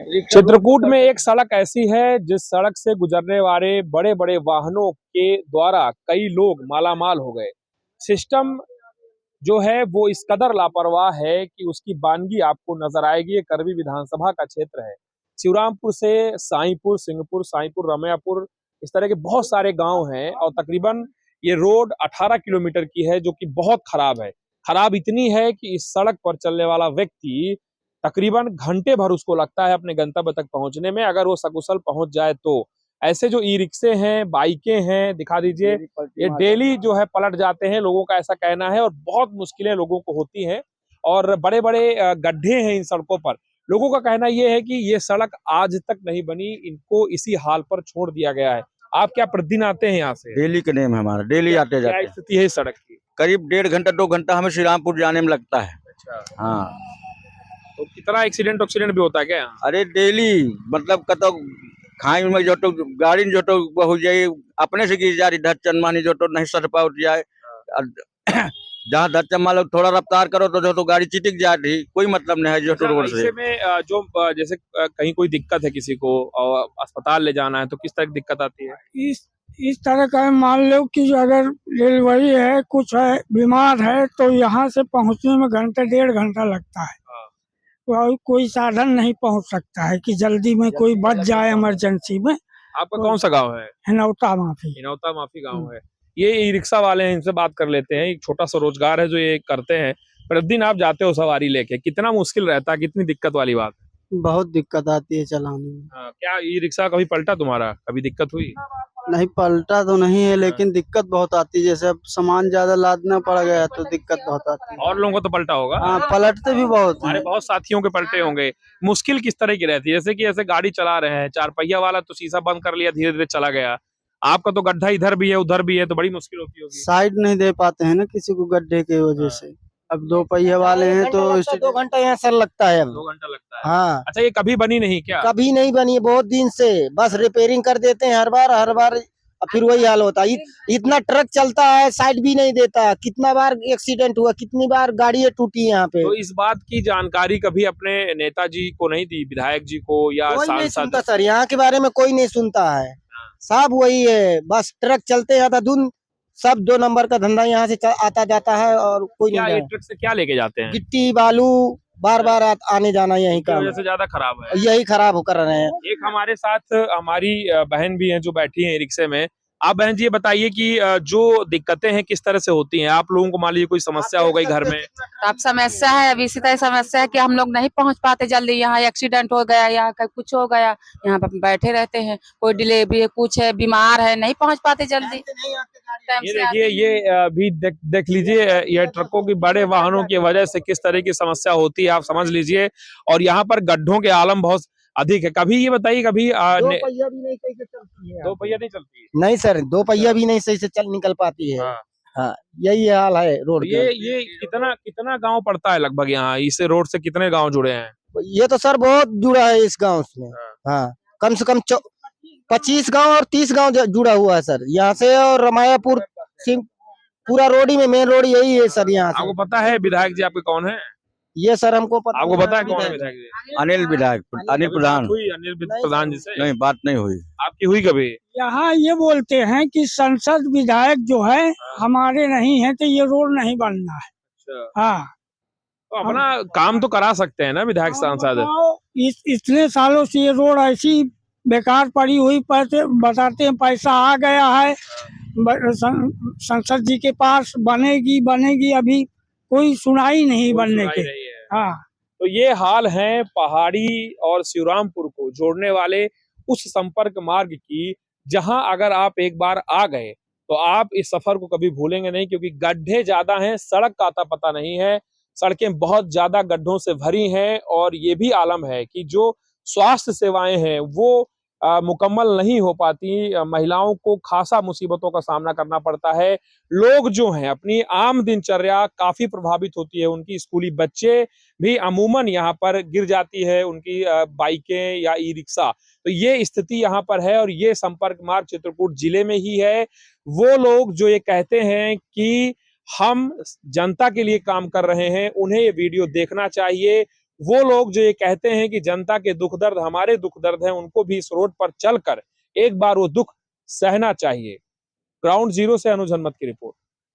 चित्रकूट में एक सड़क ऐसी है जिस सड़क से गुजरने वाले बड़े बड़े वाहनों के द्वारा कई लोग मालामाल हो गए। सिस्टम जो है वो इस कदर लापरवाह है कि उसकी बानगी आपको नजर आएगी। ये करवी विधानसभा का क्षेत्र है। शिवरामपुर से साईपुर, रमैयापुर, इस तरह के बहुत सारे गांव हैं और तकरीबन ये रोड 18 किलोमीटर की है, जो कि बहुत खराब है। खराब इतनी है कि इस सड़क पर चलने वाला व्यक्ति तकरीबन घंटे भर उसको लगता है अपने गंतव्य तक पहुंचने में, अगर वो सकुशल पहुंच जाए तो। ऐसे जो ई रिक्शे हैं, बाइकें हैं, दिखा दीजिए, ये डेली जो है पलट जाते हैं, लोगों का ऐसा कहना है, और बहुत मुश्किलें लोगों को होती हैं और बड़े बड़े गड्ढे हैं इन सड़कों पर। लोगों का कहना यह है कि ये सड़क आज तक नहीं बनी, इनको इसी हाल पर छोड़ दिया गया है। आप क्या प्रतिदिन आते हैं यहाँ से? डेली का नेम है हमारा, डेली आते क्या जाते हैं। स्थिति है इस सड़क की? करीब 1.5 घंटा 2 घंटा हमें श्री रामपुर जाने में लगता है। अच्छा, हाँ, तो कितना एक्सीडेंट भी होता है क्या यहाँ? अरे डेली, मतलब कतो खाई में जो तो गाड़ी जो तो हो जाए, अपने से गिर जा रही धर चनमानी जो तो नहीं सर पा उठ जाए। जहाँ धर चम्मा लोग थोड़ा रफ्तार करो तो जो तो गाड़ी चिटिक जा रही, कोई मतलब नहीं है जो तो रोड से। ऐसे में जैसे कहीं कोई दिक्कत है किसी को और अस्पताल ले जाना है तो किस तरह की दिक्कत आती है? इस तरह का है, मान लो कि अगर डिलीवरी है, कुछ है, बीमार है, तो यहाँ से पहुँचने में घंटे 1.5 घंटा लगता है। कोई साधन नहीं पहुँच सकता है कि जल्दी में कोई बच जाए इमरजेंसी में। आपका कौन सा गांव है? हिनौता माफी। हिनौता माफी गांव है। ये ई रिक्शा वाले हैं, इनसे बात कर लेते हैं। एक छोटा सा रोजगार है जो ये करते हैं। प्रतिदिन आप जाते हो सवारी लेके, कितना मुश्किल रहता है, कितनी दिक्कत वाली बात है? बहुत दिक्कत आती है चलाने में। क्या ई रिक्शा कभी पलटा तुम्हारा? कभी दिक्कत हुई? नहीं, पलटा तो नहीं है, लेकिन दिक्कत बहुत आती है। जैसे अब सामान ज्यादा लादना पड़ गया तो दिक्कत बहुत आती है। और लोगों को तो पलटा होगा? हाँ, पलटते भी बहुत हमारे हैं। बहुत साथियों के पलटे होंगे। मुश्किल किस तरह की रहती है? जैसे कि ऐसे गाड़ी चला रहे हैं, 4 पहिया वाला तो शीशा बंद कर लिया, धीरे धीरे चला गया। आपका तो गड्ढा इधर भी है उधर भी है, तो बड़ी मुश्किल होती होगी। साइड नहीं दे पाते हैं ना किसी को गड्ढे की वजह से। अब 2 पहिए वाले हैं तो 2 घंटा यहाँ सर लगता है। 2 घंटा लगता है। हाँ, अच्छा, ये कभी बनी नहीं क्या? कभी नहीं बनी है, बहुत दिन से। बस रिपेयरिंग कर देते हैं हर बार, फिर वही हाल होता है। इतना ट्रक चलता है, साइड भी नहीं देता। कितना बार एक्सीडेंट हुआ, कितनी बार गाड़ियाँ टूटी यहाँ पे। तो इस बात की जानकारी कभी अपने नेताजी को नहीं दी, विधायक जी को या कोई नहीं सांसद? सुनता सर, यहाँ के बारे में कोई नहीं सुनता है। सब वही है, बस ट्रक चलते हैं धुन, सब 2 नंबर का धंधा यहाँ से आता जाता है और कोई क्या नहीं ये जाए। ट्रक से क्या लेके जाते हैं? गिट्टी बालू बार आने जाना यही इसकी काम वजह से ज्यादा खराब है। यही खराब होकर रहे हैं। एक हमारे साथ हमारी बहन भी हैं जो बैठी हैं रिक्शे में। आप बहन जी ये बताइए कि जो दिक्कतें हैं किस तरह से होती हैं? आप लोगों को मान लीजिए कोई समस्या हो गई घर में। अब समस्या है, अभी इसी तरह समस्या है कि हम लोग नहीं पहुंच पाते जल्दी। यहाँ एक्सीडेंट हो गया या कुछ हो गया, यहाँ पर बैठे रहते हैं। कोई डिलीवरी कुछ है, बीमार है, नहीं पहुंच पाते जल्दी। ये देखिए, ये भी देख लीजिए, ये ट्रकों की, बड़े वाहनों की वजह से किस तरह की समस्या होती है, आप समझ लीजिए। और यहाँ पर गड्ढों के आलम बहुत अधिक है। कभी ये बताइए, कभी 2 पहिया भी नहीं सही से चलती है। 2 पहिया नहीं चलती? नहीं सर, 2 पहिया भी नहीं सही से निकल पाती है। हाँ, यही हाल है रोड तो ये कितना गांव पड़ता है लगभग यहाँ? इस रोड से कितने गांव जुड़े हैं? ये तो सर बहुत जुड़ा है इस गांव में। हाँ, कम से कम 25 गांव और 30 गांव जुड़ा हुआ है सर यहाँ से। और रमायापुर पूरा रोड ही में, मेन रोड यही है सर यहाँ से। आपको पता है विधायक जी आपके कौन है? ये सर हमको पता। आपको पता है कौन है विधायक जी? अनिल विधायक, अनिल प्रधान। हुई अनिल प्रधान जी से? नहीं, बात नहीं हुई। आपकी हुई कभी? यहाँ ये बोलते हैं कि संसद विधायक जो है हमारे नहीं है, तो ये रोड नहीं बनना है। अच्छा, हाँ, तो अपना काम तो करा सकते हैं ना विधायक सांसद? इतने सालों से ये रोड ऐसी बेकार पड़ी हुई, बताते हैं पैसा आ गया है संसद जी के पास, बनेगी, अभी कोई सुनाई नहीं बनने के। हाँ, तो ये हाल है पहाड़ी और शिवरामपुर को जोड़ने वाले उस संपर्क मार्ग की, जहां अगर आप एक बार आ गए तो आप इस सफर को कभी भूलेंगे नहीं, क्योंकि गड्ढे ज्यादा हैं, सड़क का आता पता नहीं है। सड़कें बहुत ज्यादा गड्ढों से भरी हैं और ये भी आलम है कि जो स्वास्थ्य सेवाएं हैं वो मुकम्मल नहीं हो पाती। महिलाओं को खासा मुसीबतों का सामना करना पड़ता है। लोग जो हैं अपनी आम दिनचर्या काफी प्रभावित होती है। उनकी स्कूली बच्चे भी अमूमन यहाँ पर गिर जाती है, उनकी बाइकें या ई रिक्शा। तो ये स्थिति यहाँ पर है और ये संपर्क मार्ग चित्रकूट जिले में ही है। वो लोग जो ये कहते हैं कि हम जनता के लिए काम कर रहे हैं, उन्हें ये वीडियो देखना चाहिए। वो लोग जो ये कहते हैं कि जनता के दुख दर्द हमारे दुख दर्द है, उनको भी इस रोड पर चलकर एक बार वो दुख सहना चाहिए। ग्राउंड जीरो से अनुज हनमत की रिपोर्ट।